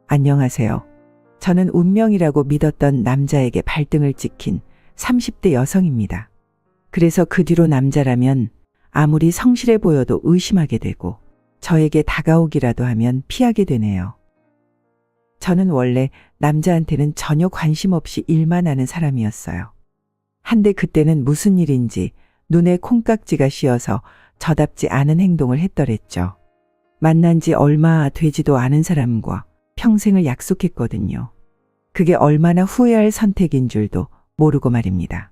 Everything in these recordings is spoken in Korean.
안녕하세요. 저는 운명이라고 믿었던 남자에게 발등을 찍힌 30대 여성입니다. 그래서 그 뒤로 남자라면 아무리 성실해 보여도 의심하게 되고 저에게 다가오기라도 하면 피하게 되네요. 저는 원래 남자한테는 전혀 관심 없이 일만 하는 사람이었어요. 한데 그때는 무슨 일인지 눈에 콩깍지가 씌어서 저답지 않은 행동을 했더랬죠. 만난 지 얼마 되지도 않은 사람과 평생을 약속했거든요. 그게 얼마나 후회할 선택인 줄도 모르고 말입니다.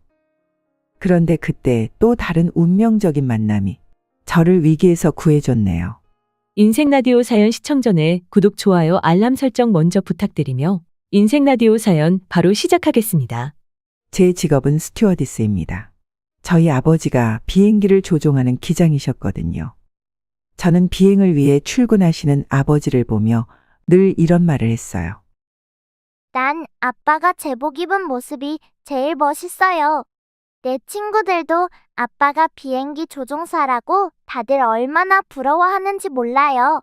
그런데 그때 또 다른 운명적인 만남이 저를 위기에서 구해줬네요. 인생 라디오 사연 시청 전에 구독, 좋아요, 알람 설정 먼저 부탁드리며 인생 라디오 사연 바로 시작하겠습니다. 제 직업은 스튜어디스입니다. 저희 아버지가 비행기를 조종하는 기장이셨거든요. 저는 비행을 위해 출근하시는 아버지를 보며 늘 이런 말을 했어요. 난 아빠가 제복 입은 모습이 제일 멋있어요. 내 친구들도 아빠가 비행기 조종사라고 다들 얼마나 부러워하는지 몰라요.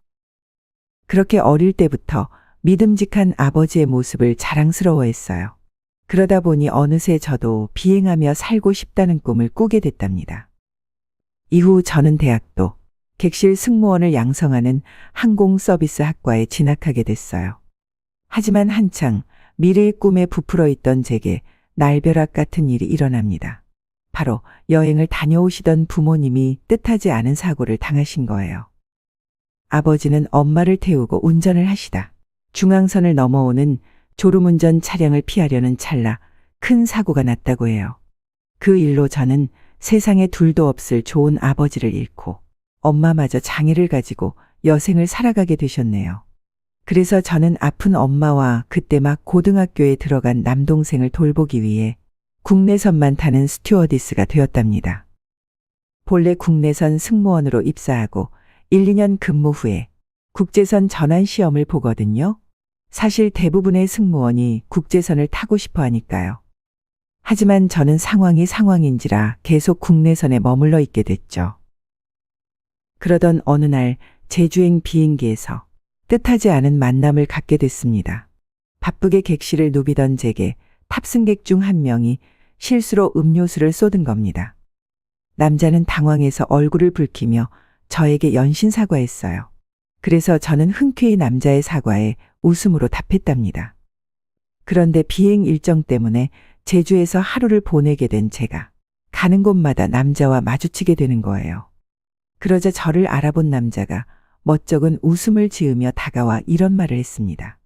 그렇게 어릴 때부터 믿음직한 아버지의 모습을 자랑스러워했어요. 그러다 보니 어느새 저도 비행하며 살고 싶다는 꿈을 꾸게 됐답니다. 이후 저는 대학도 객실 승무원을 양성하는 항공서비스학과에 진학하게 됐어요. 하지만 한창 미래의 꿈에 부풀어 있던 제게 날벼락 같은 일이 일어납니다. 바로 여행을 다녀오시던 부모님이 뜻하지 않은 사고를 당하신 거예요. 아버지는 엄마를 태우고 운전을 하시다 중앙선을 넘어오는 졸음운전 차량을 피하려는 찰나 큰 사고가 났다고 해요. 그 일로 저는 세상에 둘도 없을 좋은 아버지를 잃고 엄마마저 장애를 가지고 여생을 살아가게 되셨네요. 그래서 저는 아픈 엄마와 그때 막 고등학교에 들어간 남동생을 돌보기 위해 국내선만 타는 스튜어디스가 되었답니다. 본래 국내선 승무원으로 입사하고 1, 2년 근무 후에 국제선 전환 시험을 보거든요. 사실 대부분의 승무원이 국제선을 타고 싶어 하니까요. 하지만 저는 상황인지라 계속 국내선에 머물러 있게 됐죠. 그러던 어느 날 제주행 비행기에서 뜻하지 않은 만남을 갖게 됐습니다. 바쁘게 객실을 누비던 제게 탑승객 중 한 명이 실수로 음료수를 쏟은 겁니다. 남자는 당황해서 얼굴을 붉히며 저에게 연신 사과했어요. 그래서 저는 흔쾌히 남자의 사과에 웃음으로 답했답니다. 그런데 비행 일정 때문에 제주에서 하루를 보내게 된 제가 가는 곳마다 남자와 마주치게 되는 거예요. 그러자 저를 알아본 남자가 멋쩍은 웃음을 지으며 다가와 이런 말을 했습니다.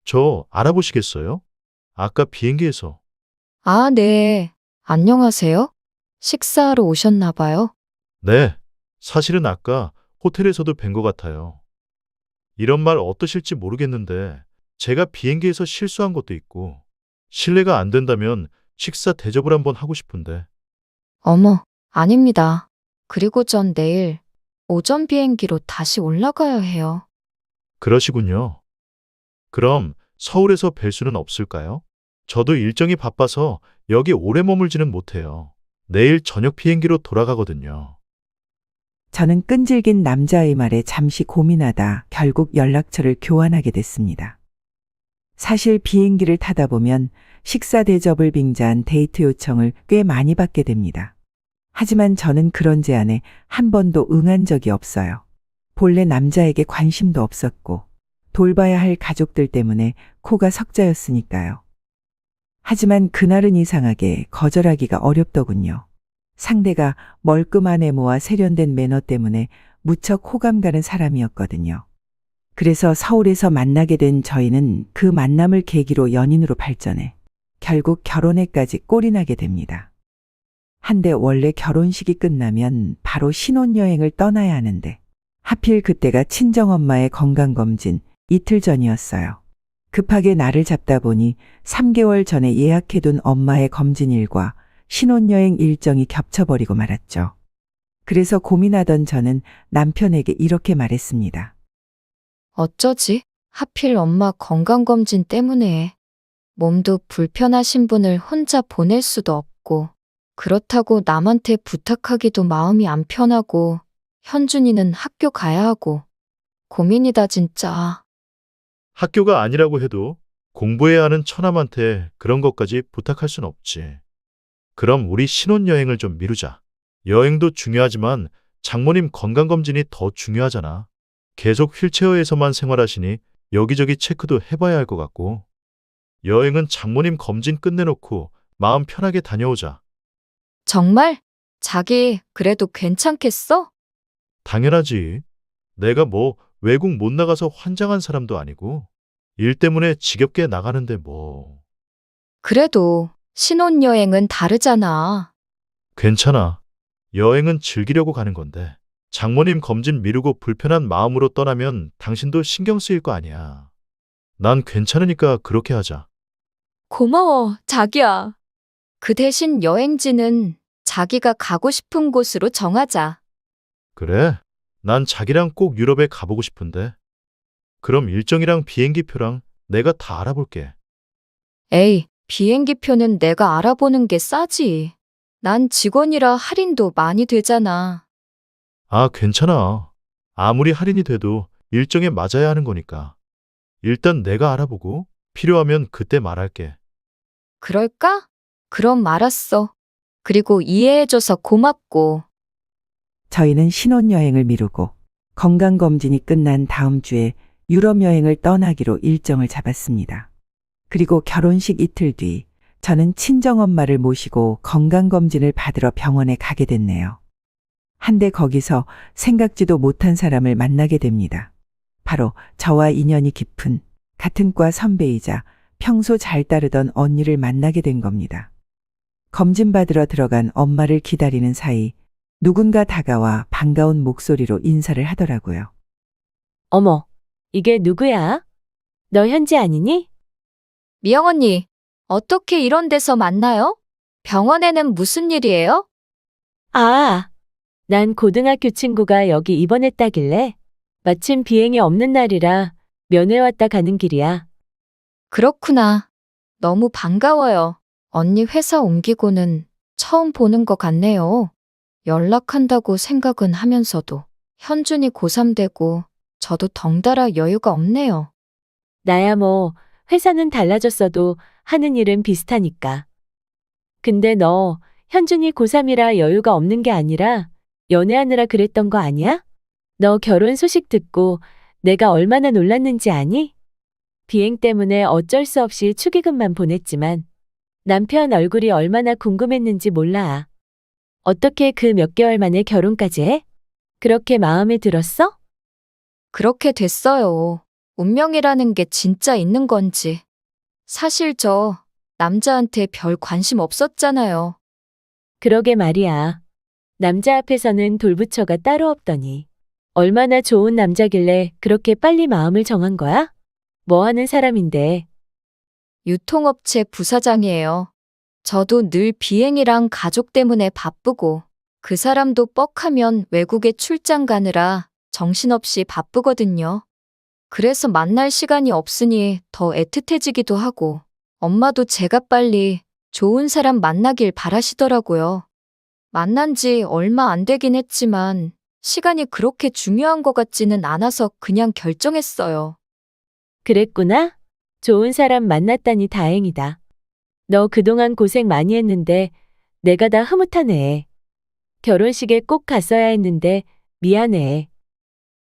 저 알아보시겠어요? 아까 비행기에서. 아, 네. 안녕하세요? 식사하러 오셨나 봐요. 네, 사실은 아까 호텔에서도 뵌 것 같아요. 이런 말 어떠실지 모르겠는데 제가 비행기에서 실수한 것도 있고 실례가 안 된다면 식사 대접을 한번 하고 싶은데. 어머, 아닙니다. 그리고 전 내일 오전 비행기로 다시 올라가야 해요. 그러시군요. 그럼 서울에서 뵐 수는 없을까요? 저도 일정이 바빠서 여기 오래 머물지는 못해요. 내일 저녁 비행기로 돌아가거든요. 저는 끈질긴 남자의 말에 잠시 고민하다 결국 연락처를 교환하게 됐습니다. 사실 비행기를 타다 보면 식사 대접을 빙자한 데이트 요청을 꽤 많이 받게 됩니다. 하지만 저는 그런 제안에 한 번도 응한 적이 없어요. 본래 남자에게 관심도 없었고 돌봐야 할 가족들 때문에 코가 석자였으니까요. 하지만 그날은 이상하게 거절하기가 어렵더군요. 상대가 멀끔한 외모와 세련된 매너 때문에 무척 호감 가는 사람이었거든요. 그래서 서울에서 만나게 된 저희는 그 만남을 계기로 연인으로 발전해 결국 결혼에까지 꼴이 나게 됩니다. 한데 원래 결혼식이 끝나면 바로 신혼여행을 떠나야 하는데 하필 그때가 친정엄마의 건강검진 이틀 전이었어요. 급하게 날을 잡다 보니 3개월 전에 예약해둔 엄마의 검진일과 신혼여행 일정이 겹쳐버리고 말았죠. 그래서 고민하던 저는 남편에게 이렇게 말했습니다. 어쩌지? 하필 엄마 건강검진 때문에. 몸도 불편하신 분을 혼자 보낼 수도 없고, 그렇다고 남한테 부탁하기도 마음이 안 편하고, 현준이는 학교 가야 하고. 고민이다 진짜. 학교가 아니라고 해도 공부해야 하는 처남한테 그런 것까지 부탁할 순 없지. 그럼 우리 신혼여행을 좀 미루자. 여행도 중요하지만 장모님 건강검진이 더 중요하잖아. 계속 휠체어에서만 생활하시니 여기저기 체크도 해봐야 할 것 같고. 여행은 장모님 검진 끝내놓고 마음 편하게 다녀오자. 정말? 자기, 그래도 괜찮겠어? 당연하지. 내가 뭐 외국 못 나가서 환장한 사람도 아니고 일 때문에 지겹게 나가는데 뭐. 그래도 신혼여행은 다르잖아. 괜찮아. 여행은 즐기려고 가는 건데. 장모님 검진 미루고 불편한 마음으로 떠나면 당신도 신경 쓰일 거 아니야. 난 괜찮으니까 그렇게 하자. 고마워, 자기야. 그 대신 여행지는 자기가 가고 싶은 곳으로 정하자. 그래? 난 자기랑 꼭 유럽에 가보고 싶은데. 그럼 일정이랑 비행기표랑 내가 다 알아볼게. 에이, 비행기표는 내가 알아보는 게 싸지. 난 직원이라 할인도 많이 되잖아. 아, 괜찮아. 아무리 할인이 돼도 일정에 맞아야 하는 거니까. 일단 내가 알아보고 필요하면 그때 말할게. 그럴까? 그럼 알았어. 그리고 이해해줘서 고맙고. 저희는 신혼여행을 미루고 건강검진이 끝난 다음 주에 유럽 여행을 떠나기로 일정을 잡았습니다. 그리고 결혼식 이틀 뒤 저는 친정엄마를 모시고 건강검진을 받으러 병원에 가게 됐네요. 한데 거기서 생각지도 못한 사람을 만나게 됩니다. 바로 저와 인연이 깊은 같은 과 선배이자 평소 잘 따르던 언니를 만나게 된 겁니다. 검진 받으러 들어간 엄마를 기다리는 사이 누군가 다가와 반가운 목소리로 인사를 하더라고요. 어머, 이게 누구야? 너 현지 아니니? 미영 언니, 어떻게 이런 데서 만나요? 병원에는 무슨 일이에요? 아, 난 고등학교 친구가 여기 입원했다길래 마침 비행이 없는 날이라 면회 왔다 가는 길이야. 그렇구나. 너무 반가워요. 언니 회사 옮기고는 처음 보는 것 같네요. 연락한다고 생각은 하면서도 현준이 고3 되고 저도 덩달아 여유가 없네요. 나야 뭐 회사는 달라졌어도 하는 일은 비슷하니까. 근데 너 현준이 고3이라 여유가 없는 게 아니라 연애하느라 그랬던 거 아니야? 너 결혼 소식 듣고 내가 얼마나 놀랐는지 아니? 비행 때문에 어쩔 수 없이 축의금만 보냈지만 남편 얼굴이 얼마나 궁금했는지 몰라. 어떻게 그 몇 개월 만에 결혼까지 해? 그렇게 마음에 들었어? 그렇게 됐어요. 운명이라는 게 진짜 있는 건지. 사실 저 남자한테 별 관심 없었잖아요. 그러게 말이야. 남자 앞에서는 돌부처가 따로 없더니 얼마나 좋은 남자길래 그렇게 빨리 마음을 정한 거야? 뭐 하는 사람인데? 유통업체 부사장이에요. 저도 늘 비행이랑 가족 때문에 바쁘고 그 사람도 뻑하면 외국에 출장 가느라 정신없이 바쁘거든요. 그래서 만날 시간이 없으니 더 애틋해지기도 하고 엄마도 제가 빨리 좋은 사람 만나길 바라시더라고요. 만난 지 얼마 안 되긴 했지만 시간이 그렇게 중요한 것 같지는 않아서 그냥 결정했어요. 그랬구나? 좋은 사람 만났다니 다행이다. 너 그동안 고생 많이 했는데 내가 다 흐뭇하네. 결혼식에 꼭 갔어야 했는데 미안해.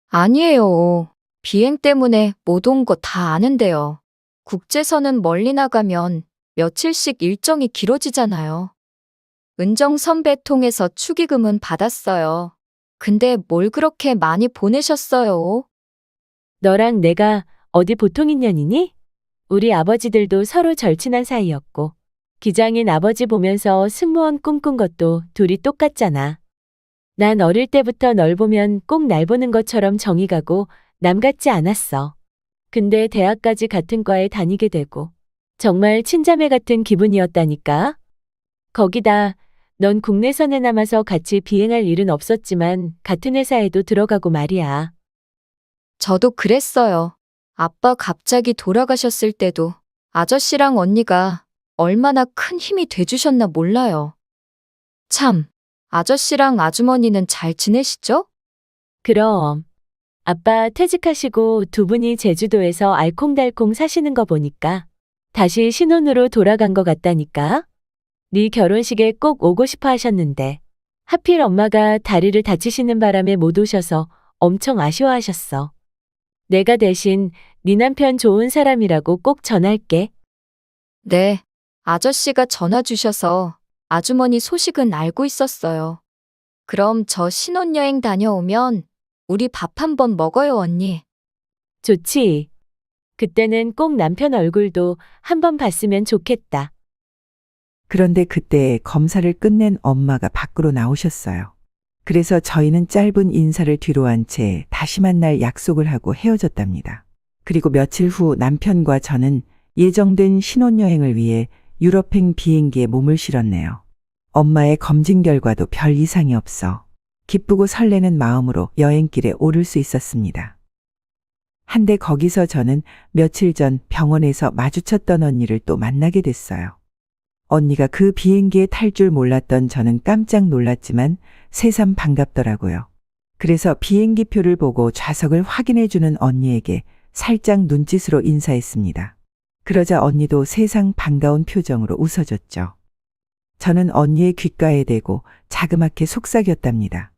아니에요. 비행 때문에 못 온 거 다 아는데요. 국제선은 멀리 나가면 며칠씩 일정이 길어지잖아요. 은정 선배 통해서 축의금은 받았어요. 근데 뭘 그렇게 많이 보내셨어요? 너랑 내가 어디 보통 인연이니? 우리 아버지들도 서로 절친한 사이였고 기장인 아버지 보면서 승무원 꿈꾼 것도 둘이 똑같잖아. 난 어릴 때부터 널 보면 꼭 날 보는 것처럼 정이 가고 남 같지 않았어. 근데 대학까지 같은 과에 다니게 되고 정말 친자매 같은 기분이었다니까. 거기다 넌 국내선에 남아서 같이 비행할 일은 없었지만 같은 회사에도 들어가고 말이야. 저도 그랬어요. 아빠 갑자기 돌아가셨을 때도 아저씨랑 언니가 얼마나 큰 힘이 돼주셨나 몰라요. 참, 아저씨랑 아주머니는 잘 지내시죠? 그럼 아빠 퇴직하시고 두 분이 제주도에서 알콩달콩 사시는 거 보니까 다시 신혼으로 돌아간 것 같다니까. 네 결혼식에 꼭 오고 싶어 하셨는데 하필 엄마가 다리를 다치시는 바람에 못 오셔서 엄청 아쉬워하셨어. 내가 대신 네 남편 좋은 사람이라고 꼭 전할게. 네, 아저씨가 전화 주셔서 아주머니 소식은 알고 있었어요. 그럼 저 신혼여행 다녀오면 우리 밥 한번 먹어요, 언니. 좋지. 그때는 꼭 남편 얼굴도 한번 봤으면 좋겠다. 그런데 그때 검사를 끝낸 엄마가 밖으로 나오셨어요. 그래서 저희는 짧은 인사를 뒤로 한 채 다시 만날 약속을 하고 헤어졌답니다. 그리고 며칠 후 남편과 저는 예정된 신혼여행을 위해 유럽행 비행기에 몸을 실었네요. 엄마의 검진 결과도 별 이상이 없어 기쁘고 설레는 마음으로 여행길에 오를 수 있었습니다. 한데 거기서 저는 며칠 전 병원에서 마주쳤던 언니를 또 만나게 됐어요. 언니가 그 비행기에 탈 줄 몰랐던 저는 깜짝 놀랐지만 새삼 반갑더라고요. 그래서 비행기표를 보고 좌석을 확인해주는 언니에게 살짝 눈짓으로 인사했습니다. 그러자 언니도 세상 반가운 표정으로 웃어줬죠. 저는 언니의 귓가에 대고 자그맣게 속삭였답니다.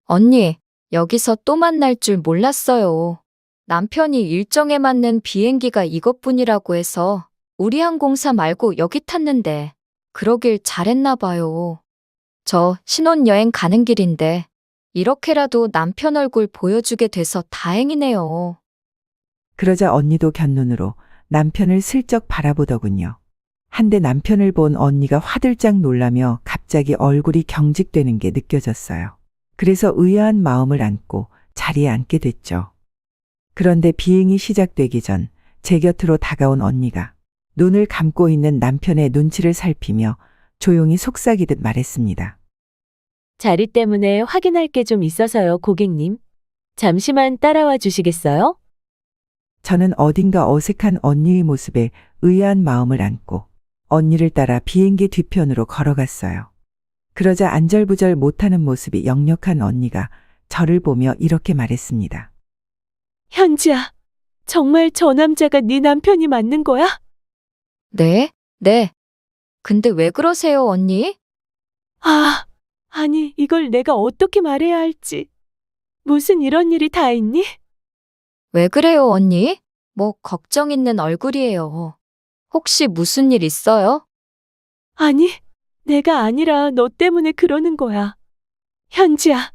언니, 여기서 또 만날 줄 몰랐어요. 남편이 일정에 맞는 비행기가 이것뿐이라고 해서 우리 항공사 말고 여기 탔는데 그러길 잘했나 봐요. 저 신혼여행 가는 길인데 이렇게라도 남편 얼굴 보여주게 돼서 다행이네요. 그러자 언니도 곁눈으로 남편을 슬쩍 바라보더군요. 한데 남편을 본 언니가 화들짝 놀라며 갑자기 얼굴이 경직되는 게 느껴졌어요. 그래서 의아한 마음을 안고 자리에 앉게 됐죠. 그런데 비행이 시작되기 전 제 곁으로 다가온 언니가 눈을 감고 있는 남편의 눈치를 살피며 조용히 속삭이듯 말했습니다. 자리 때문에 확인할 게 좀 있어서요, 고객님. 잠시만 따라와 주시겠어요? 저는 어딘가 어색한 언니의 모습에 의아한 마음을 안고 언니를 따라 비행기 뒤편으로 걸어갔어요. 그러자 안절부절 못하는 모습이 역력한 언니가 저를 보며 이렇게 말했습니다. 현지야, 정말 저 남자가 네 남편이 맞는 거야? 네, 네. 근데 왜 그러세요, 언니? 아니, 이걸 내가 어떻게 말해야 할지. 무슨 이런 일이 다 있니? 왜 그래요, 언니? 뭐 걱정 있는 얼굴이에요. 혹시 무슨 일 있어요? 아니, 내가 아니라 너 때문에 그러는 거야. 현지야,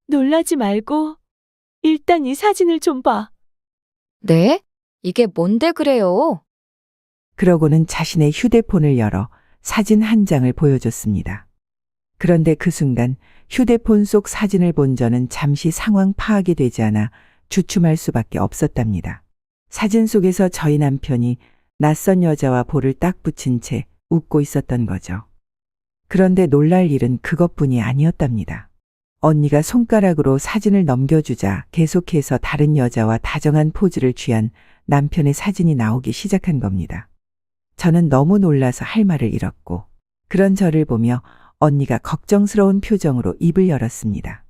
놀라지 말고 일단 이 사진을 좀 봐. 네? 이게 뭔데 그래요? 그러고는 자신의 휴대폰을 열어 사진 한 장을 보여줬습니다. 그런데 그 순간 휴대폰 속 사진을 본 저는 잠시 상황 파악이 되지 않아 주춤할 수밖에 없었답니다. 사진 속에서 저희 남편이 낯선 여자와 볼을 딱 붙인 채 웃고 있었던 거죠. 그런데 놀랄 일은 그것뿐이 아니었답니다. 언니가 손가락으로 사진을 넘겨주자 계속해서 다른 여자와 다정한 포즈를 취한 남편의 사진이 나오기 시작한 겁니다. 저는 너무 놀라서 할 말을 잃었고 그런 저를 보며 언니가 걱정스러운 표정으로 입을 열었습니다.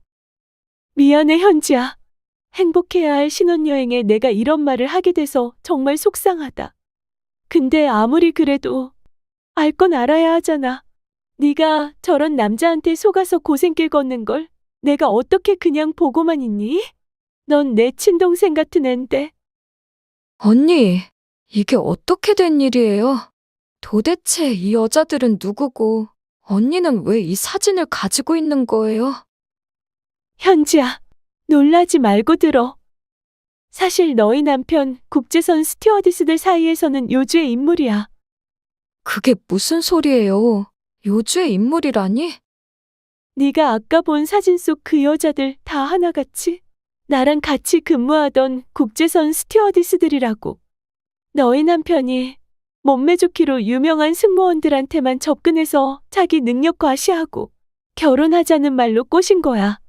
미안해, 현지야. 행복해야 할 신혼여행에 내가 이런 말을 하게 돼서 정말 속상하다. 근데 아무리 그래도 알 건 알아야 하잖아. 네가 저런 남자한테 속아서 고생길 걷는 걸 내가 어떻게 그냥 보고만 있니? 넌 내 친동생 같은 앤데. 언니, 이게 어떻게 된 일이에요? 도대체 이 여자들은 누구고, 언니는 왜 이 사진을 가지고 있는 거예요? 현지야, 놀라지 말고 들어. 사실 너희 남편 국제선 스튜어디스들 사이에서는 요주의 인물이야. 그게 무슨 소리예요? 요주의 인물이라니? 네가 아까 본 사진 속 그 여자들 다 하나같이 나랑 같이 근무하던 국제선 스튜어디스들이라고. 너희 남편이 몸매 좋기로 유명한 승무원들한테만 접근해서 자기 능력 과시하고 결혼하자는 말로 꼬신 거야.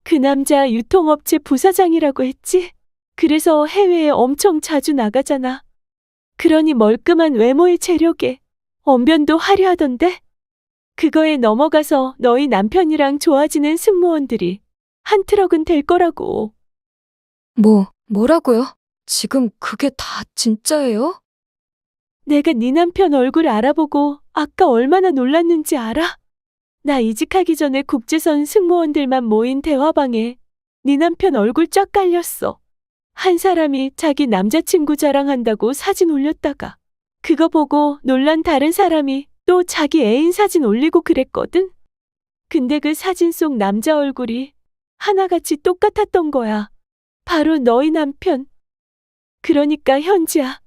그 남자 유통업체 부사장이라고 했지? 그래서 해외에 엄청 자주 나가잖아. 그러니 멀끔한 외모의 체력에 언변도 화려하던데? 그거에 넘어가서 너희 남편이랑 좋아지는 승무원들이 한 트럭은 될 거라고. 뭐라고요? 지금 그게 다 진짜예요? 내가 네 남편 얼굴 알아보고 아까 얼마나 놀랐는지 알아? 나 이직하기 전에 국제선 승무원들만 모인 대화방에 네 남편 얼굴 쫙 깔렸어. 한 사람이 자기 남자친구 자랑한다고 사진 올렸다가 그거 보고 놀란 다른 사람이 또 자기 애인 사진 올리고 그랬거든? 근데 그 사진 속 남자 얼굴이 하나같이 똑같았던 거야. 바로 너희 남편. 그러니까 현지야,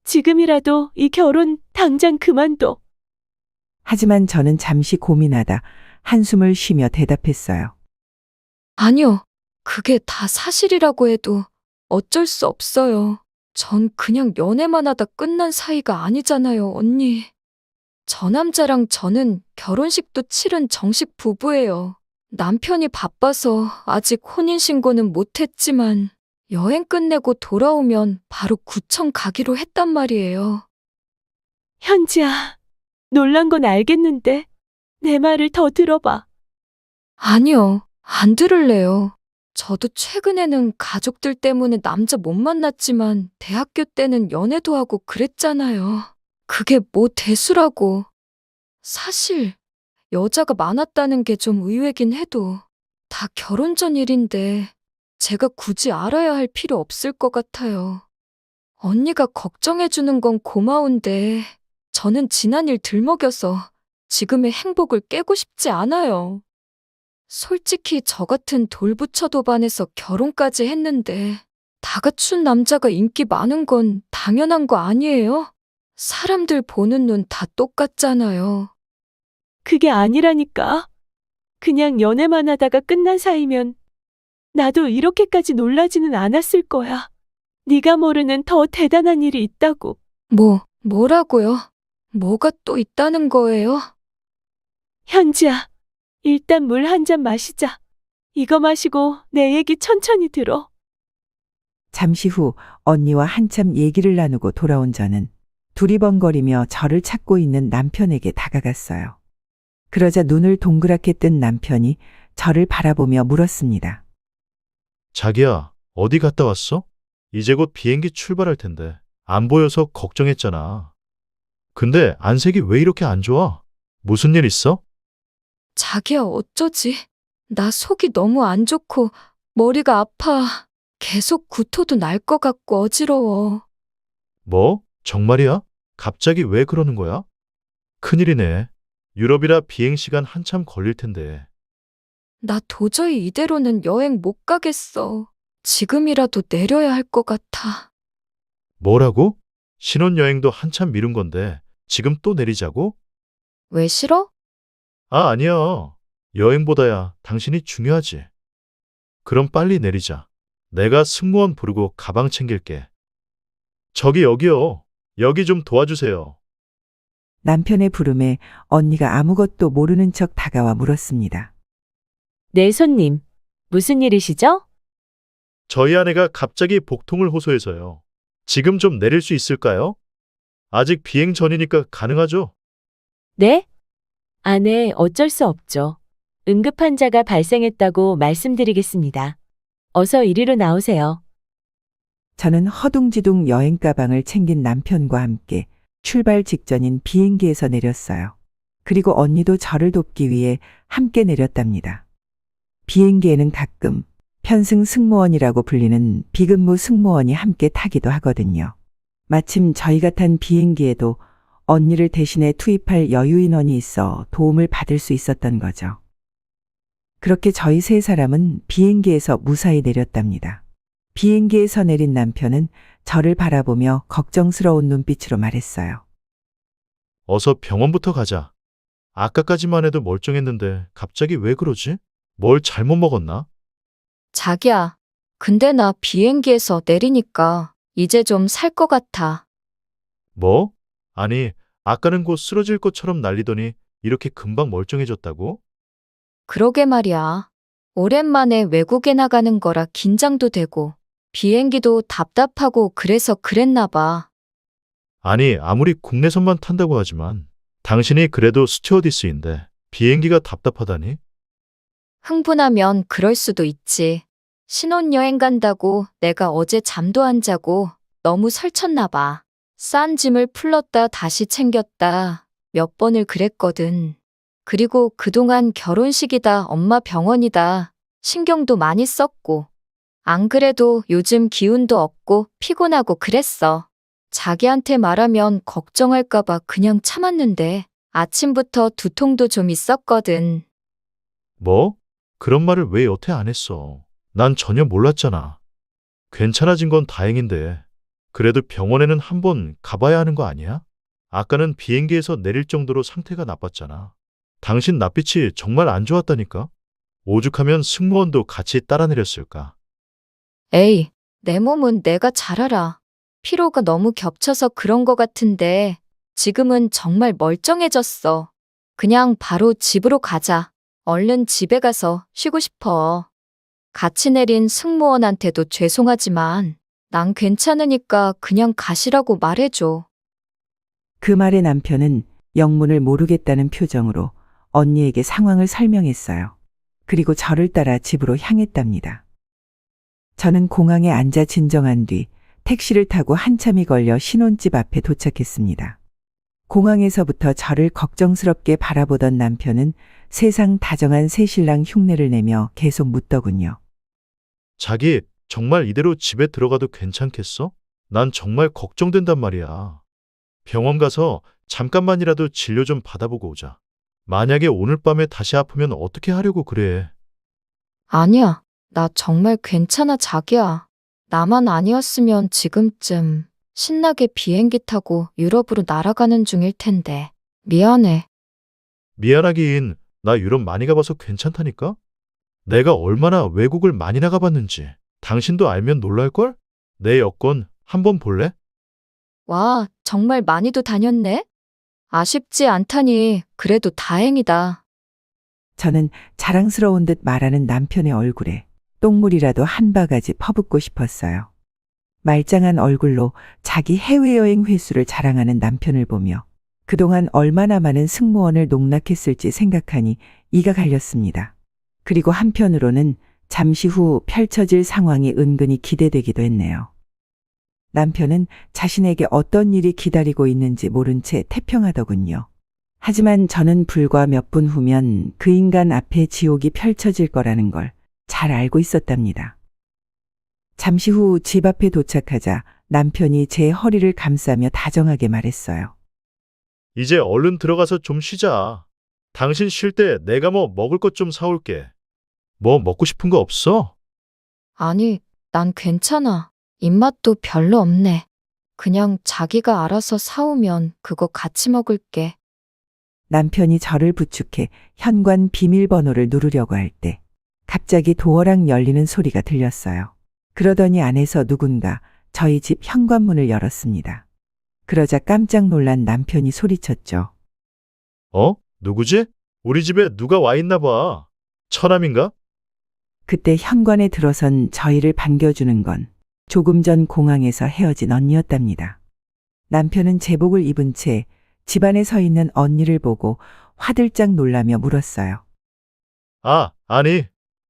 지금이라도 이 결혼 당장 그만둬. 하지만 저는 잠시 고민하다 한숨을 쉬며 대답했어요. 아니요. 그게 다 사실이라고 해도 어쩔 수 없어요. 전 그냥 연애만 하다 끝난 사이가 아니잖아요, 언니. 저 남자랑 저는 결혼식도 치른 정식 부부예요. 남편이 바빠서 아직 혼인신고는 못했지만 여행 끝내고 돌아오면 바로 구청 가기로 했단 말이에요. 현지야, 놀란 건 알겠는데 내 말을 더 들어봐. 아니요, 안 들을래요. 저도 최근에는 가족들 때문에 남자 못 만났지만 대학교 때는 연애도 하고 그랬잖아요. 그게 뭐 대수라고. 사실 여자가 많았다는 게 좀 의외긴 해도 다 결혼 전 일인데 제가 굳이 알아야 할 필요 없을 것 같아요. 언니가 걱정해주는 건 고마운데 저는 지난 일 들먹여서 지금의 행복을 깨고 싶지 않아요. 솔직히 저 같은 돌부처도 반해서 결혼까지 했는데 다 갖춘 남자가 인기 많은 건 당연한 거 아니에요? 사람들 보는 눈 다 똑같잖아요. 그게 아니라니까. 그냥 연애만 하다가 끝난 사이면 나도 이렇게까지 놀라지는 않았을 거야. 네가 모르는 더 대단한 일이 있다고. 뭐라고요? 뭐가 또 있다는 거예요? 현지야, 일단 물 한 잔 마시자. 이거 마시고 내 얘기 천천히 들어. 잠시 후 언니와 한참 얘기를 나누고 돌아온 저는 두리번거리며 저를 찾고 있는 남편에게 다가갔어요. 그러자 눈을 동그랗게 뜬 남편이 저를 바라보며 물었습니다. 자기야, 어디 갔다 왔어? 이제 곧 비행기 출발할 텐데. 안 보여서 걱정했잖아. 근데 안색이 왜 이렇게 안 좋아? 무슨 일 있어? 자기야, 어쩌지? 나 속이 너무 안 좋고 머리가 아파. 계속 구토도 날 것 같고 어지러워. 뭐? 정말이야? 갑자기 왜 그러는 거야? 큰일이네. 유럽이라 비행시간 한참 걸릴 텐데. 나 도저히 이대로는 여행 못 가겠어. 지금이라도 내려야 할 것 같아. 뭐라고? 신혼여행도 한참 미룬 건데 지금 또 내리자고? 왜 싫어? 아, 아니야. 여행보다야 당신이 중요하지. 그럼 빨리 내리자. 내가 승무원 부르고 가방 챙길게. 저기 여기요. 여기 좀 도와주세요. 남편의 부름에 언니가 아무것도 모르는 척 다가와 물었습니다. 네, 손님. 무슨 일이시죠? 저희 아내가 갑자기 복통을 호소해서요. 지금 좀 내릴 수 있을까요? 아직 비행 전이니까 가능하죠? 네? 아내, 어쩔 수 없죠. 응급 환자가 발생했다고 말씀드리겠습니다. 어서 이리로 나오세요. 저는 허둥지둥 여행 가방을 챙긴 남편과 함께 출발 직전인 비행기에서 내렸어요. 그리고 언니도 저를 돕기 위해 함께 내렸답니다. 비행기에는 가끔 편승 승무원이라고 불리는 비근무 승무원이 함께 타기도 하거든요. 마침 저희가 탄 비행기에도 언니를 대신해 투입할 여유 인원이 있어 도움을 받을 수 있었던 거죠. 그렇게 저희 세 사람은 비행기에서 무사히 내렸답니다. 비행기에서 내린 남편은 저를 바라보며 걱정스러운 눈빛으로 말했어요. 어서 병원부터 가자. 아까까지만 해도 멀쩡했는데 갑자기 왜 그러지? 뭘 잘못 먹었나? 자기야, 근데 나 비행기에서 내리니까 이제 좀 살 것 같아. 뭐? 아니, 아까는 곧 쓰러질 것처럼 난리더니 이렇게 금방 멀쩡해졌다고? 그러게 말이야. 오랜만에 외국에 나가는 거라 긴장도 되고 비행기도 답답하고 그래서 그랬나 봐. 아니, 아무리 국내선만 탄다고 하지만 당신이 그래도 스튜어디스인데 비행기가 답답하다니? 흥분하면 그럴 수도 있지. 신혼여행 간다고 내가 어제 잠도 안 자고 너무 설쳤나 봐. 싼 짐을 풀렀다 다시 챙겼다. 몇 번을 그랬거든. 그리고 그동안 결혼식이다, 엄마 병원이다. 신경도 많이 썼고. 안 그래도 요즘 기운도 없고 피곤하고 그랬어. 자기한테 말하면 걱정할까봐 그냥 참았는데 아침부터 두통도 좀 있었거든. 뭐? 그런 말을 왜 여태 안 했어? 난 전혀 몰랐잖아. 괜찮아진 건 다행인데. 그래도 병원에는 한번 가봐야 하는 거 아니야? 아까는 비행기에서 내릴 정도로 상태가 나빴잖아. 당신 낯빛이 정말 안 좋았다니까? 오죽하면 승무원도 같이 따라 내렸을까? 에이, 내 몸은 내가 잘 알아. 피로가 너무 겹쳐서 그런 거 같은데 지금은 정말 멀쩡해졌어. 그냥 바로 집으로 가자. 얼른 집에 가서 쉬고 싶어. 같이 내린 승무원한테도 죄송하지만 난 괜찮으니까 그냥 가시라고 말해줘. 그 말에 남편은 영문을 모르겠다는 표정으로 언니에게 상황을 설명했어요. 그리고 저를 따라 집으로 향했답니다. 저는 공항에 앉아 진정한 뒤 택시를 타고 한참이 걸려 신혼집 앞에 도착했습니다. 공항에서부터 저를 걱정스럽게 바라보던 남편은 세상 다정한 새신랑 흉내를 내며 계속 묻더군요. 자기, 정말 이대로 집에 들어가도 괜찮겠어? 난 정말 걱정된단 말이야. 병원 가서 잠깐만이라도 진료 좀 받아보고 오자. 만약에 오늘 밤에 다시 아프면 어떻게 하려고 그래? 아니야. 나 정말 괜찮아, 자기야. 나만 아니었으면 지금쯤 신나게 비행기 타고 유럽으로 날아가는 중일 텐데. 미안해. 미안하긴, 나 유럽 많이 가봐서 괜찮다니까? 내가 얼마나 외국을 많이 나가봤는지 당신도 알면 놀랄걸? 내 여권 한번 볼래? 와, 정말 많이도 다녔네? 아쉽지 않다니, 그래도 다행이다. 저는 자랑스러운 듯 말하는 남편의 얼굴에 똥물이라도 한 바가지 퍼붓고 싶었어요. 말짱한 얼굴로 자기 해외여행 횟수를 자랑하는 남편을 보며 그동안 얼마나 많은 승무원을 농락했을지 생각하니 이가 갈렸습니다. 그리고 한편으로는 잠시 후 펼쳐질 상황이 은근히 기대되기도 했네요. 남편은 자신에게 어떤 일이 기다리고 있는지 모른 채 태평하더군요. 하지만 저는 불과 몇 분 후면 그 인간 앞에 지옥이 펼쳐질 거라는 걸 잘 알고 있었답니다. 잠시 후 집 앞에 도착하자 남편이 제 허리를 감싸며 다정하게 말했어요. 이제 얼른 들어가서 좀 쉬자. 당신 쉴 때 내가 뭐 먹을 것 좀 사올게. 뭐 먹고 싶은 거 없어? 아니, 난 괜찮아. 입맛도 별로 없네. 그냥 자기가 알아서 사오면 그거 같이 먹을게. 남편이 저를 부축해 현관 비밀번호를 누르려고 할 때 갑자기 도어락 열리는 소리가 들렸어요. 그러더니 안에서 누군가 저희 집 현관문을 열었습니다. 그러자 깜짝 놀란 남편이 소리쳤죠. 어? 누구지? 우리 집에 누가 와 있나 봐. 처남인가? 그때 현관에 들어선 저희를 반겨주는 건 조금 전 공항에서 헤어진 언니였답니다. 남편은 제복을 입은 채 집안에 서 있는 언니를 보고 화들짝 놀라며 물었어요. 아, 아니.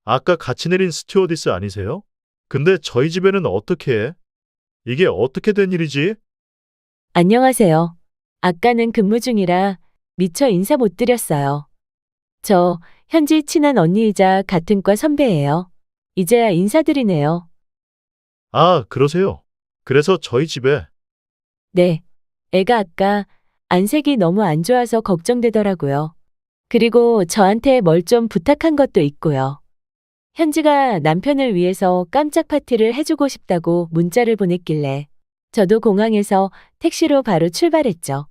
아까 같이 내린 스튜어디스 아니세요? 근데 저희 집에는 어떻게 해? 이게 어떻게 된 일이지? 안녕하세요. 아까는 근무 중이라 미처 인사 못 드렸어요. 저 현지 친한 언니이자 같은 과 선배예요. 이제야 인사드리네요. 아, 그러세요. 그래서 저희 집에 네. 애가 아까 안색이 너무 안 좋아서 걱정되더라고요. 그리고 저한테 뭘 좀 부탁한 것도 있고요. 현지가 남편을 위해서 깜짝 파티를 해주고 싶다고 문자를 보냈길래 저도 공항에서 택시로 바로 출발했죠.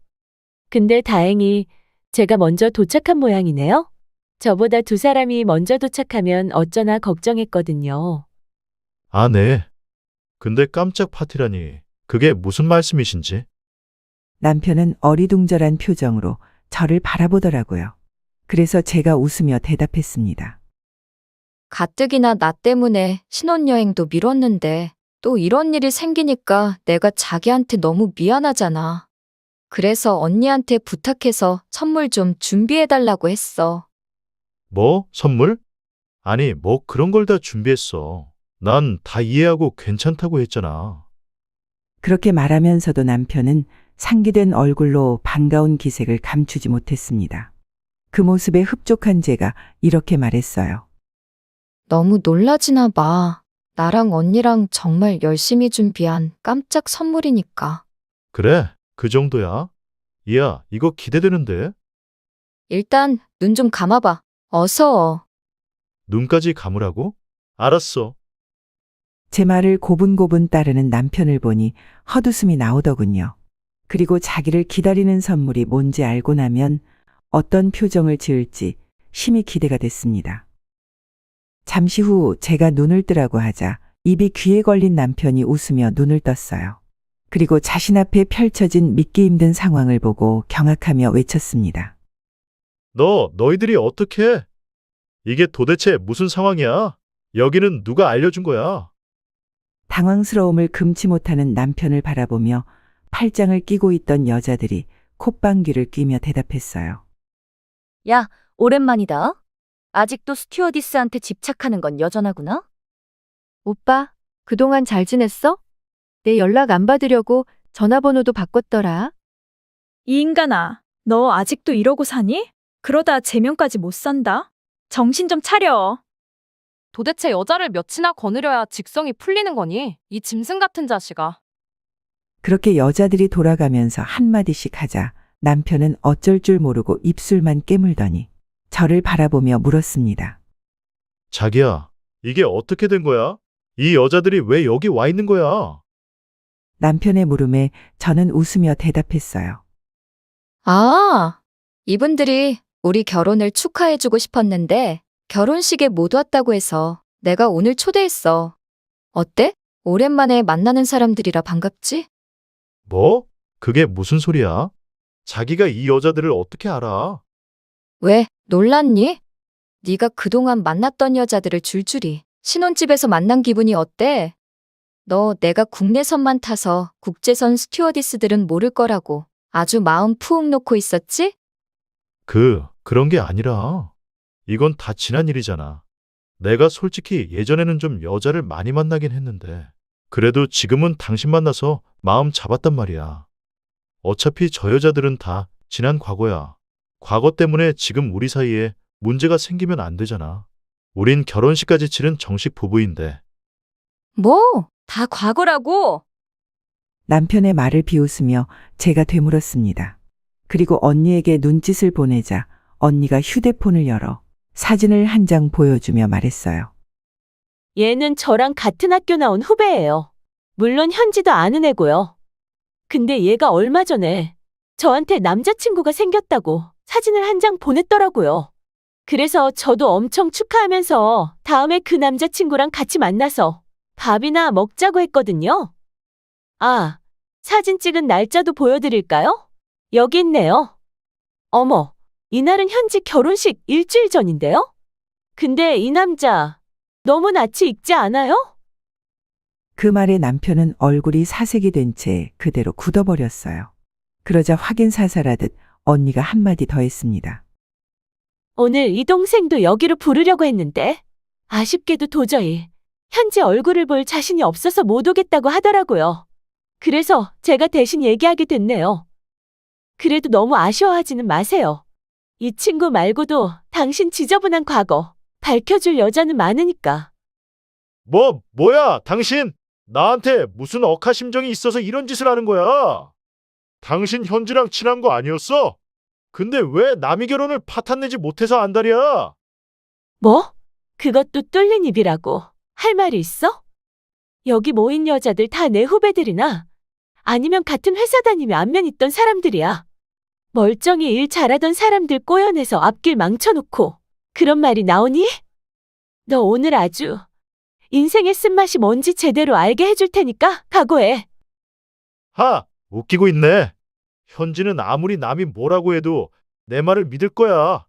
근데 다행히 제가 먼저 도착한 모양이네요. 저보다 두 사람이 먼저 도착하면 어쩌나 걱정했거든요. 아, 네. 근데 깜짝 파티라니. 그게 무슨 말씀이신지? 남편은 어리둥절한 표정으로 저를 바라보더라고요. 그래서 제가 웃으며 대답했습니다. 가뜩이나 나 때문에 신혼여행도 미뤘는데 또 이런 일이 생기니까 내가 자기한테 너무 미안하잖아. 그래서 언니한테 부탁해서 선물 좀 준비해달라고 했어. 뭐? 선물? 아니, 뭐 그런 걸 다 준비했어. 난 다 이해하고 괜찮다고 했잖아. 그렇게 말하면서도 남편은 상기된 얼굴로 반가운 기색을 감추지 못했습니다. 그 모습에 흡족한 제가 이렇게 말했어요. 너무 놀라지나 마. 나랑 언니랑 정말 열심히 준비한 깜짝 선물이니까. 그래, 그 정도야. 이야, 이거 기대되는데? 일단 눈 좀 감아봐. 어서. 눈까지 감으라고? 알았어. 제 말을 고분고분 따르는 남편을 보니 헛웃음이 나오더군요. 그리고 자기를 기다리는 선물이 뭔지 알고 나면 어떤 표정을 지을지 심히 기대가 됐습니다. 잠시 후 제가 눈을 뜨라고 하자 입이 귀에 걸린 남편이 웃으며 눈을 떴어요. 그리고 자신 앞에 펼쳐진 믿기 힘든 상황을 보고 경악하며 외쳤습니다. 너희들이 어떻게? 이게 도대체 무슨 상황이야? 여기는 누가 알려준 거야? 당황스러움을 금치 못하는 남편을 바라보며 팔짱을 끼고 있던 여자들이 콧방귀를 뀌며 대답했어요. 야, 오랜만이다. 아직도 스튜어디스한테 집착하는 건 여전하구나? 오빠, 그동안 잘 지냈어? 내 연락 안 받으려고 전화번호도 바꿨더라. 이 인간아, 너 아직도 이러고 사니? 그러다 제명까지 못 산다. 정신 좀 차려. 도대체 여자를 몇이나 거느려야 직성이 풀리는 거니? 이 짐승 같은 자식아. 그렇게 여자들이 돌아가면서 한마디씩 하자 남편은 어쩔 줄 모르고 입술만 깨물더니 저를 바라보며 물었습니다. 자기야, 이게 어떻게 된 거야? 이 여자들이 왜 여기 와 있는 거야? 남편의 물음에 저는 웃으며 대답했어요. 아, 이분들이 우리 결혼을 축하해주고 싶었는데 결혼식에 못 왔다고 해서 내가 오늘 초대했어. 어때? 오랜만에 만나는 사람들이라 반갑지? 뭐? 그게 무슨 소리야? 자기가 이 여자들을 어떻게 알아? 왜? 놀랐니? 네가 그동안 만났던 여자들을 줄줄이 신혼집에서 만난 기분이 어때? 너 내가 국내선만 타서 국제선 스튜어디스들은 모를 거라고 아주 마음 푹 놓고 있었지? 그런 게 아니라. 이건 다 지난 일이잖아. 내가 솔직히 예전에는 좀 여자를 많이 만나긴 했는데, 그래도 지금은 당신 만나서 마음 잡았단 말이야. 어차피 저 여자들은 다 지난 과거야. 과거 때문에 지금 우리 사이에 문제가 생기면 안 되잖아. 우린 결혼식까지 치른 정식 부부인데. 뭐? 다 과거라고? 남편의 말을 비웃으며 제가 되물었습니다. 그리고 언니에게 눈짓을 보내자 언니가 휴대폰을 열어 사진을 한 장 보여주며 말했어요. 얘는 저랑 같은 학교 나온 후배예요. 물론 현지도 아는 애고요. 근데 얘가 얼마 전에 저한테 남자친구가 생겼다고 사진을 한 장 보냈더라고요. 그래서 저도 엄청 축하하면서 다음에 그 남자친구랑 같이 만나서 밥이나 먹자고 했거든요. 아, 사진 찍은 날짜도 보여드릴까요? 여기 있네요. 어머, 이날은 현지 결혼식 일주일 전인데요? 근데 이 남자 너무 낯이 익지 않아요? 그 말에 남편은 얼굴이 사색이 된 채 그대로 굳어버렸어요. 그러자 확인 사살하듯 언니가 한마디 더 했습니다. 오늘 이 동생도 여기로 부르려고 했는데 아쉽게도 도저히 현지 얼굴을 볼 자신이 없어서 못 오겠다고 하더라고요. 그래서 제가 대신 얘기하게 됐네요. 그래도 너무 아쉬워하지는 마세요. 이 친구 말고도 당신 지저분한 과거 밝혀줄 여자는 많으니까. 뭐야, 당신? 나한테 무슨 억하심정이 있어서 이런 짓을 하는 거야? 당신 현지랑 친한 거 아니었어? 근데 왜 남의 결혼을 파탄내지 못해서 안달이야? 뭐? 그것도 뚫린 입이라고 할 말이 있어? 여기 모인 여자들 다 내 후배들이나 아니면 같은 회사 다니며 안면 있던 사람들이야. 멀쩡히 일 잘하던 사람들 꼬여내서 앞길 망쳐놓고 그런 말이 나오니? 너 오늘 아주 인생의 쓴맛이 뭔지 제대로 알게 해줄 테니까 각오해. 웃기고 있네. 현지는 아무리 남이 뭐라고 해도 내 말을 믿을 거야.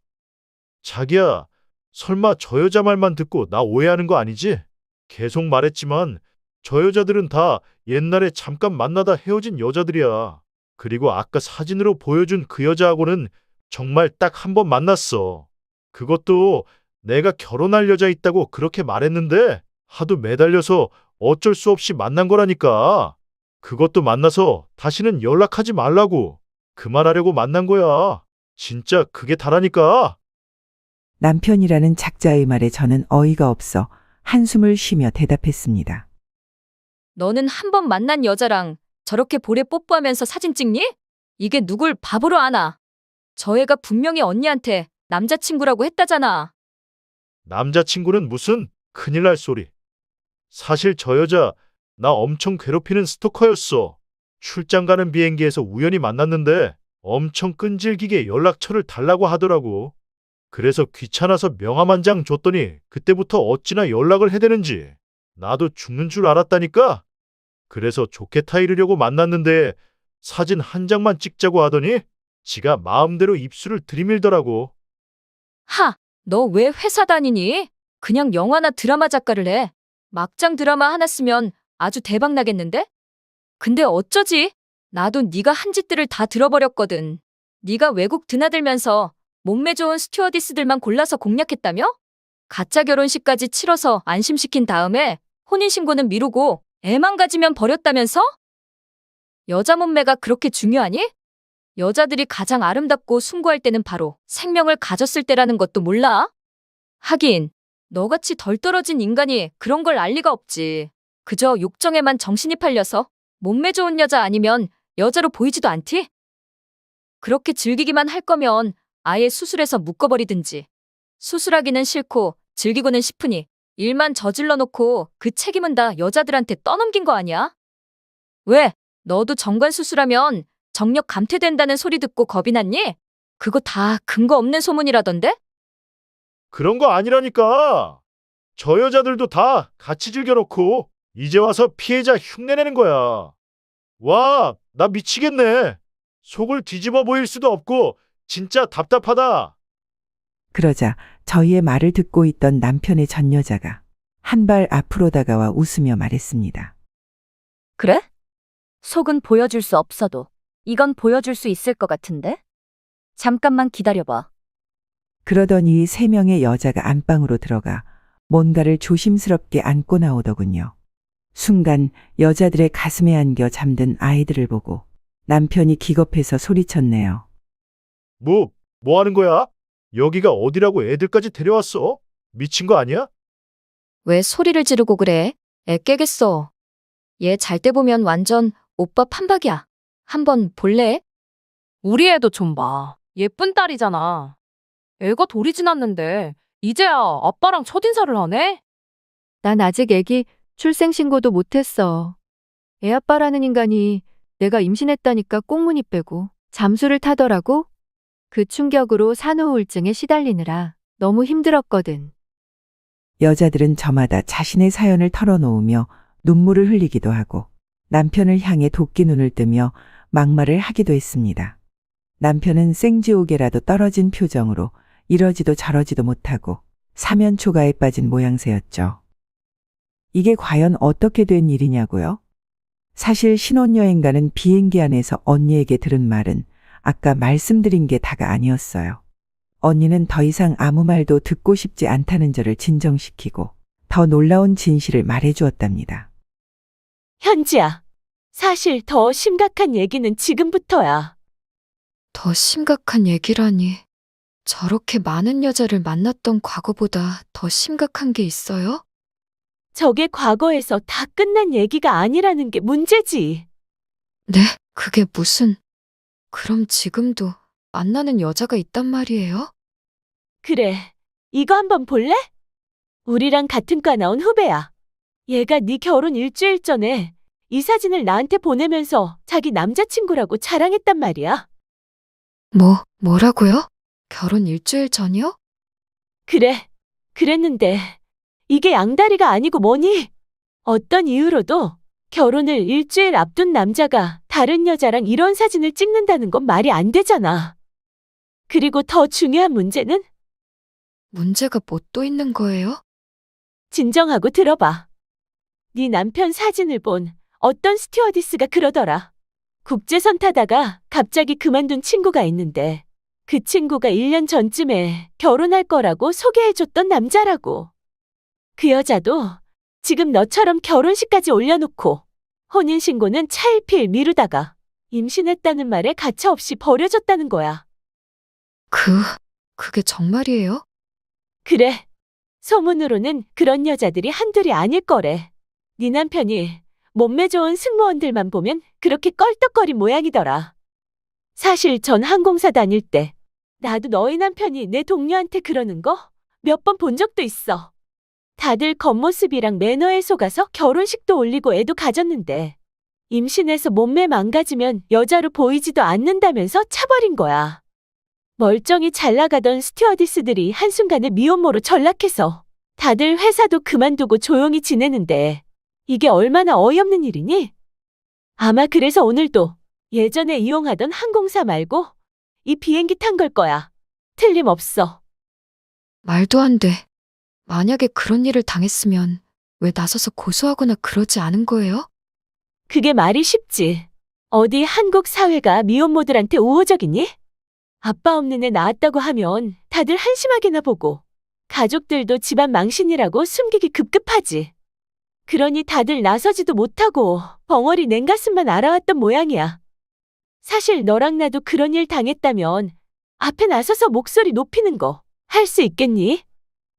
자기야, 설마 저 여자 말만 듣고 나 오해하는 거 아니지? 계속 말했지만 저 여자들은 다 옛날에 잠깐 만나다 헤어진 여자들이야. 그리고 아까 사진으로 보여준 그 여자하고는 정말 딱 한 번 만났어. 그것도 내가 결혼할 여자 있다고 그렇게 말했는데 하도 매달려서 어쩔 수 없이 만난 거라니까. 그것도 만나서 다시는 연락하지 말라고. 그만하려고 만난 거야. 진짜 그게 다라니까. 남편이라는 작자의 말에 저는 어이가 없어 한숨을 쉬며 대답했습니다. 너는 한 번 만난 여자랑 저렇게 볼에 뽀뽀하면서 사진 찍니? 이게 누굴 바보로 아나? 저 애가 분명히 언니한테 남자친구라고 했다잖아. 남자친구는 무슨 큰일 날 소리. 사실 저 여자 나 엄청 괴롭히는 스토커였어. 출장 가는 비행기에서 우연히 만났는데 엄청 끈질기게 연락처를 달라고 하더라고. 그래서 귀찮아서 명함 한 장 줬더니 그때부터 어찌나 연락을 해대는지 나도 죽는 줄 알았다니까. 그래서 좋게 타이르려고 만났는데 사진 한 장만 찍자고 하더니 지가 마음대로 입술을 들이밀더라고. 하, 너 왜 회사 다니니? 그냥 영화나 드라마 작가를 해. 막장 드라마 하나 쓰면 아주 대박 나겠는데? 근데 어쩌지? 나도 네가 한 짓들을 다 들어버렸거든. 네가 외국 드나들면서 몸매 좋은 스튜어디스들만 골라서 공략했다며? 가짜 결혼식까지 치러서 안심시킨 다음에 혼인신고는 미루고 애만 가지면 버렸다면서? 여자 몸매가 그렇게 중요하니? 여자들이 가장 아름답고 숭고할 때는 바로 생명을 가졌을 때라는 것도 몰라? 하긴 너같이 덜 떨어진 인간이 그런 걸 알 리가 없지. 그저 욕정에만 정신이 팔려서 몸매 좋은 여자 아니면 여자로 보이지도 않지? 그렇게 즐기기만 할 거면 아예 수술해서 묶어버리든지. 수술하기는 싫고 즐기고는 싶으니 일만 저질러 놓고 그 책임은 다 여자들한테 떠넘긴 거 아니야? 왜? 너도 정관 수술하면 정력 감퇴된다는 소리 듣고 겁이 났니? 그거 다 근거 없는 소문이라던데? 그런 거 아니라니까. 저 여자들도 다 같이 즐겨놓고 이제 와서 피해자 흉내내는 거야. 와, 나 미치겠네. 속을 뒤집어 보일 수도 없고 진짜 답답하다. 그러자 저희의 말을 듣고 있던 남편의 전 여자가 한 발 앞으로 다가와 웃으며 말했습니다. 그래? 속은 보여줄 수 없어도 이건 보여줄 수 있을 것 같은데? 잠깐만 기다려봐. 그러더니 세 명의 여자가 안방으로 들어가 뭔가를 조심스럽게 안고 나오더군요. 순간 여자들의 가슴에 안겨 잠든 아이들을 보고 남편이 기겁해서 소리쳤네요. 뭐 하는 거야? 여기가 어디라고 애들까지 데려왔어? 미친 거 아니야? 왜 소리를 지르고 그래? 애 깨겠어. 얘 잘 때 보면 완전 오빠 판박이야. 한번 볼래? 우리 애도 좀 봐. 예쁜 딸이잖아. 애가 돌이 지났는데 이제야 아빠랑 첫인사를 하네? 난 아직 애기 출생신고도 못했어. 애 아빠라는 인간이 내가 임신했다니까 꽁무니 빼고 잠수를 타더라고. 그 충격으로 산후우울증에 시달리느라 너무 힘들었거든. 여자들은 저마다 자신의 사연을 털어놓으며 눈물을 흘리기도 하고 남편을 향해 도끼 눈을 뜨며 막말을 하기도 했습니다. 남편은 생지옥에라도 떨어진 표정으로 이러지도 저러지도 못하고 사면초가에 빠진 모양새였죠. 이게 과연 어떻게 된 일이냐고요? 사실 신혼여행 가는 비행기 안에서 언니에게 들은 말은 아까 말씀드린 게 다가 아니었어요. 언니는 더 이상 아무 말도 듣고 싶지 않다는 저를 진정시키고 더 놀라운 진실을 말해주었답니다. 현지야, 사실 더 심각한 얘기는 지금부터야. 더 심각한 얘기라니. 저렇게 많은 여자를 만났던 과거보다 더 심각한 게 있어요? 저게 과거에서 다 끝난 얘기가 아니라는 게 문제지. 네? 그게 무슨... 그럼 지금도 만나는 여자가 있단 말이에요? 그래, 이거 한번 볼래? 우리랑 같은 과 나온 후배야. 얘가 네 결혼 일주일 전에 이 사진을 나한테 보내면서 자기 남자친구라고 자랑했단 말이야. 뭐라고요? 결혼 일주일 전이요? 그래, 그랬는데 이게 양다리가 아니고 뭐니? 어떤 이유로도 결혼을 일주일 앞둔 남자가 다른 여자랑 이런 사진을 찍는다는 건 말이 안 되잖아. 그리고 더 중요한 문제는 문제가 뭐 또 있는 거예요? 진정하고 들어봐. 네 남편 사진을 본 어떤 스튜어디스가 그러더라. 국제선 타다가 갑자기 그만둔 친구가 있는데 그 친구가 1년 전쯤에 결혼할 거라고 소개해줬던 남자라고. 그 여자도 지금 너처럼 결혼식까지 올려놓고 혼인신고는 차일피일 미루다가 임신했다는 말에 가차없이 버려졌다는 거야. 그게 정말이에요? 그래. 소문으로는 그런 여자들이 한둘이 아닐 거래. 네 남편이 몸매 좋은 승무원들만 보면 그렇게 껄떡거린 모양이더라. 사실 전 항공사 다닐 때 나도 너희 남편이 내 동료한테 그러는 거 몇 번 본 적도 있어. 다들 겉모습이랑 매너에 속아서 결혼식도 올리고 애도 가졌는데 임신해서 몸매 망가지면 여자로 보이지도 않는다면서 차버린 거야. 멀쩡히 잘 나가던 스튜어디스들이 한순간에 미혼모로 전락해서 다들 회사도 그만두고 조용히 지내는데 이게 얼마나 어이없는 일이니? 아마 그래서 오늘도 예전에 이용하던 항공사 말고 이 비행기 탄 걸 거야. 틀림없어. 말도 안 돼. 만약에 그런 일을 당했으면 왜 나서서 고소하거나 그러지 않은 거예요? 그게 말이 쉽지. 어디 한국 사회가 미혼모들한테 우호적이니? 아빠 없는 애 낳았다고 하면 다들 한심하게나 보고 가족들도 집안 망신이라고 숨기기 급급하지. 그러니 다들 나서지도 못하고 벙어리 냉가슴만 알아왔던 모양이야. 사실 너랑 나도 그런 일 당했다면 앞에 나서서 목소리 높이는 거 할 수 있겠니?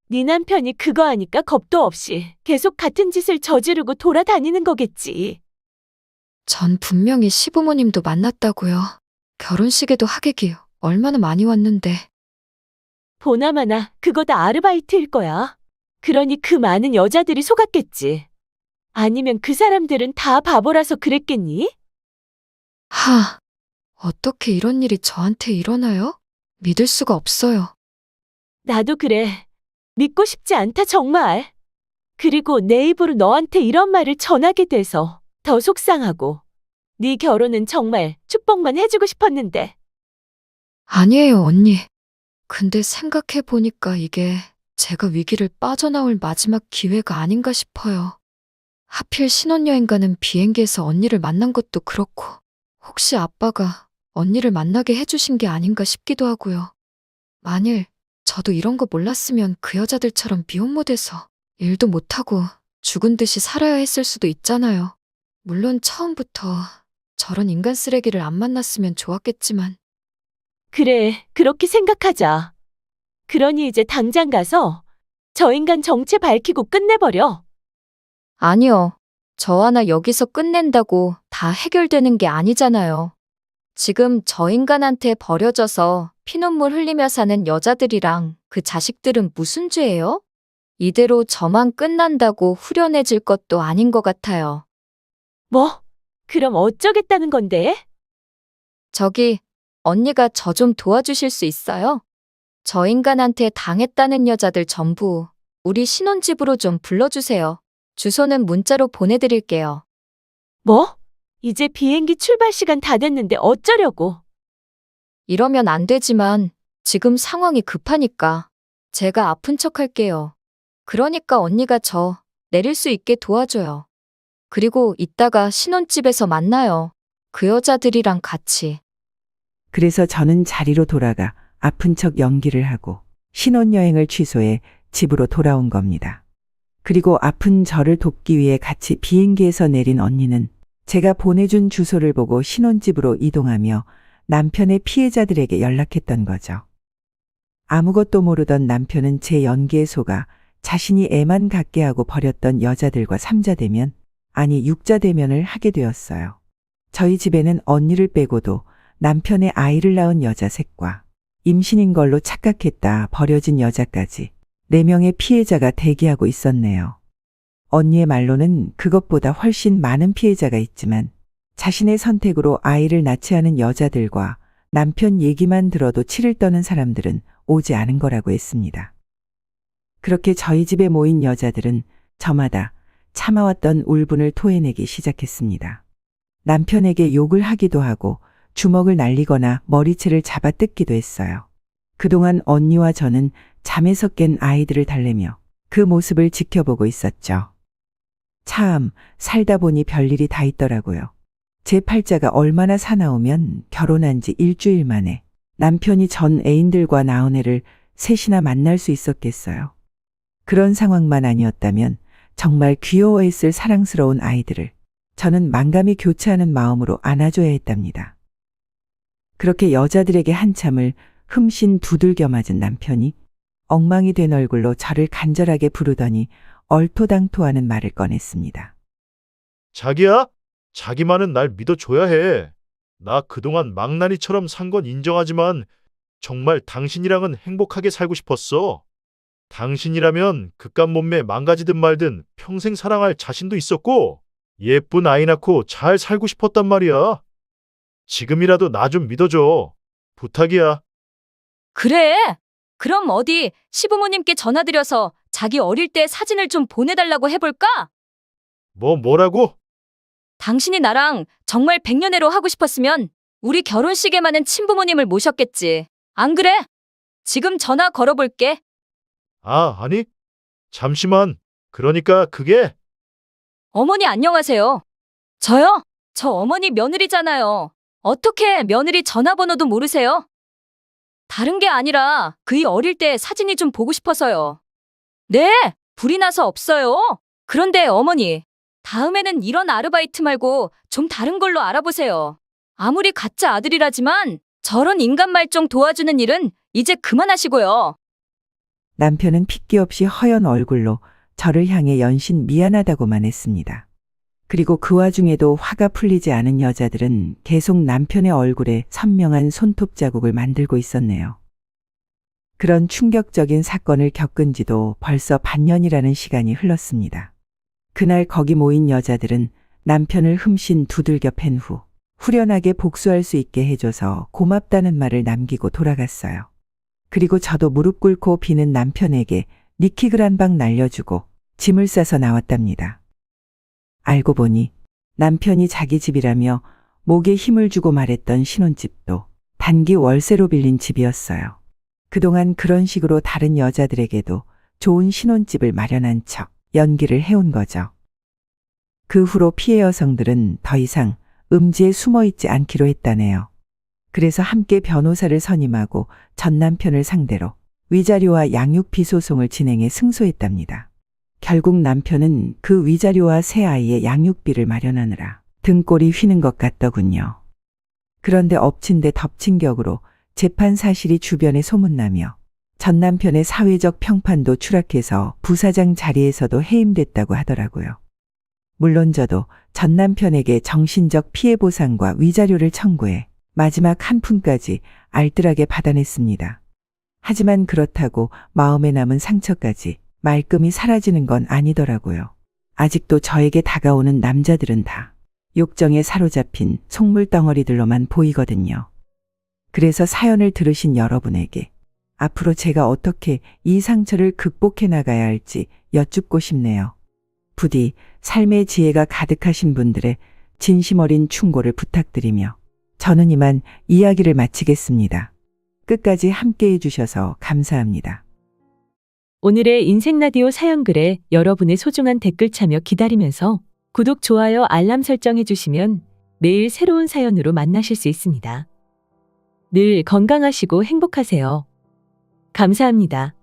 네 남편이 그거 하니까 겁도 없이 계속 같은 짓을 저지르고 돌아다니는 거겠지. 전 분명히 시부모님도 만났다고요. 결혼식에도 하객이 얼마나 많이 왔는데. 보나마나 그거 다 아르바이트일 거야. 그러니 그 많은 여자들이 속았겠지. 아니면 그 사람들은 다 바보라서 그랬겠니? 어떻게 이런 일이 저한테 일어나요? 믿을 수가 없어요. 나도 그래. 믿고 싶지 않다 정말. 그리고 내 입으로 너한테 이런 말을 전하게 돼서 더 속상하고 네 결혼은 정말 축복만 해주고 싶었는데. 아니에요, 언니. 근데 생각해보니까 이게 제가 위기를 빠져나올 마지막 기회가 아닌가 싶어요. 하필 신혼여행 가는 비행기에서 언니를 만난 것도 그렇고, 혹시 아빠가 언니를 만나게 해주신 게 아닌가 싶기도 하고요. 만일 저도 이런 거 몰랐으면 그 여자들처럼 미혼모 돼서 일도 못하고 죽은 듯이 살아야 했을 수도 있잖아요. 물론 처음부터 저런 인간 쓰레기를 안 만났으면 좋았겠지만. 그래, 그렇게 생각하자. 그러니 이제 당장 가서 저 인간 정체 밝히고 끝내버려. 아니요. 저 하나 여기서 끝낸다고 다 해결되는 게 아니잖아요. 지금 저 인간한테 버려져서 피눈물 흘리며 사는 여자들이랑 그 자식들은 무슨 죄예요? 이대로 저만 끝난다고 후련해질 것도 아닌 것 같아요. 뭐? 그럼 어쩌겠다는 건데? 저기, 언니가 저 좀 도와주실 수 있어요? 저 인간한테 당했다는 여자들 전부 우리 신혼집으로 좀 불러주세요. 주소는 문자로 보내드릴게요. 뭐? 이제 비행기 출발 시간 다 됐는데 어쩌려고? 이러면 안 되지만 지금 상황이 급하니까 제가 아픈 척 할게요. 그러니까 언니가 저 내릴 수 있게 도와줘요. 그리고 이따가 신혼집에서 만나요. 그 여자들이랑 같이. 그래서 저는 자리로 돌아가 아픈 척 연기를 하고 신혼여행을 취소해 집으로 돌아온 겁니다. 그리고 아픈 저를 돕기 위해 같이 비행기에서 내린 언니는 제가 보내준 주소를 보고 신혼집으로 이동하며 남편의 피해자들에게 연락했던 거죠. 아무것도 모르던 남편은 제 연기에 속아 자신이 애만 갖게 하고 버렸던 여자들과 삼자 대면, 아니 육자 대면을 하게 되었어요. 저희 집에는 언니를 빼고도 남편의 아이를 낳은 여자 셋과 임신인 걸로 착각했다 버려진 여자까지 4명의 피해자가 대기하고 있었네요. 언니의 말로는 그것보다 훨씬 많은 피해자가 있지만 자신의 선택으로 아이를 낳지 않은 여자들과 남편 얘기만 들어도 치를 떠는 사람들은 오지 않은 거라고 했습니다. 그렇게 저희 집에 모인 여자들은 저마다 참아왔던 울분을 토해내기 시작했습니다. 남편에게 욕을 하기도 하고 주먹을 날리거나 머리채를 잡아 뜯기도 했어요. 그동안 언니와 저는 잠에서 깬 아이들을 달래며 그 모습을 지켜보고 있었죠. 참, 살다 보니 별일이 다 있더라고요. 제 팔자가 얼마나 사나우면 결혼한 지 일주일 만에 남편이 전 애인들과 낳은 애를 셋이나 만날 수 있었겠어요. 그런 상황만 아니었다면 정말 귀여워했을 사랑스러운 아이들을 저는 만감이 교차하는 마음으로 안아줘야 했답니다. 그렇게 여자들에게 한참을 흠씬 두들겨 맞은 남편이 엉망이 된 얼굴로 저를 간절하게 부르더니 얼토당토하는 말을 꺼냈습니다. 자기야? 자기만은 날 믿어줘야 해. 나 그동안 망나니처럼 산 건 인정하지만 정말 당신이랑은 행복하게 살고 싶었어. 당신이라면 그깟 몸매 망가지든 말든 평생 사랑할 자신도 있었고 예쁜 아이 낳고 잘 살고 싶었단 말이야. 지금이라도 나 좀 믿어줘. 부탁이야. 그래. 그럼 어디 시부모님께 전화드려서 자기 어릴 때 사진을 좀 보내달라고 해볼까? 뭐라고? 당신이 나랑 정말 백년해로 하고 싶었으면 우리 결혼식에만은 친부모님을 모셨겠지. 안 그래? 지금 전화 걸어볼게. 아니. 잠시만. 그러니까 그게 어머니 안녕하세요. 저요? 저 어머니 며느리잖아요. 어떻게 며느리 전화번호도 모르세요? 다른 게 아니라 그이 어릴 때 사진이 좀 보고 싶어서요. 네, 불이 나서 없어요. 그런데 어머니, 다음에는 이런 아르바이트 말고 좀 다른 걸로 알아보세요. 아무리 가짜 아들이라지만 저런 인간 말종 도와주는 일은 이제 그만하시고요. 남편은 핏기 없이 허연 얼굴로 저를 향해 연신 미안하다고만 했습니다. 그리고 그 와중에도 화가 풀리지 않은 여자들은 계속 남편의 얼굴에 선명한 손톱 자국을 만들고 있었네요. 그런 충격적인 사건을 겪은 지도 벌써 반년이라는 시간이 흘렀습니다. 그날 거기 모인 여자들은 남편을 흠씬 두들겨 팬 후 후련하게 복수할 수 있게 해줘서 고맙다는 말을 남기고 돌아갔어요. 그리고 저도 무릎 꿇고 비는 남편에게 니킥을 한 방 날려주고 짐을 싸서 나왔답니다. 알고 보니 남편이 자기 집이라며 목에 힘을 주고 말했던 신혼집도 단기 월세로 빌린 집이었어요. 그동안 그런 식으로 다른 여자들에게도 좋은 신혼집을 마련한 척 연기를 해온 거죠. 그 후로 피해 여성들은 더 이상 음지에 숨어 있지 않기로 했다네요. 그래서 함께 변호사를 선임하고 전 남편을 상대로 위자료와 양육비 소송을 진행해 승소했답니다. 결국 남편은 그 위자료와 새 아이의 양육비를 마련하느라 등골이 휘는 것 같더군요. 그런데 엎친 데 덮친 격으로 재판 사실이 주변에 소문나며 전 남편의 사회적 평판도 추락해서 부사장 자리에서도 해임됐다고 하더라고요. 물론 저도 전 남편에게 정신적 피해 보상과 위자료를 청구해 마지막 한 푼까지 알뜰하게 받아냈습니다. 하지만 그렇다고 마음에 남은 상처까지 말끔히 사라지는 건 아니더라고요. 아직도 저에게 다가오는 남자들은 다 욕정에 사로잡힌 속물덩어리들로만 보이거든요. 그래서 사연을 들으신 여러분에게 앞으로 제가 어떻게 이 상처를 극복해 나가야 할지 여쭙고 싶네요. 부디 삶의 지혜가 가득하신 분들의 진심 어린 충고를 부탁드리며 저는 이만 이야기를 마치겠습니다. 끝까지 함께 해주셔서 감사합니다. 오늘의 인생라디오 사연글에 여러분의 소중한 댓글 참여 기다리면서 구독, 좋아요, 알람 설정해 주시면 매일 새로운 사연으로 만나실 수 있습니다. 늘 건강하시고 행복하세요. 감사합니다.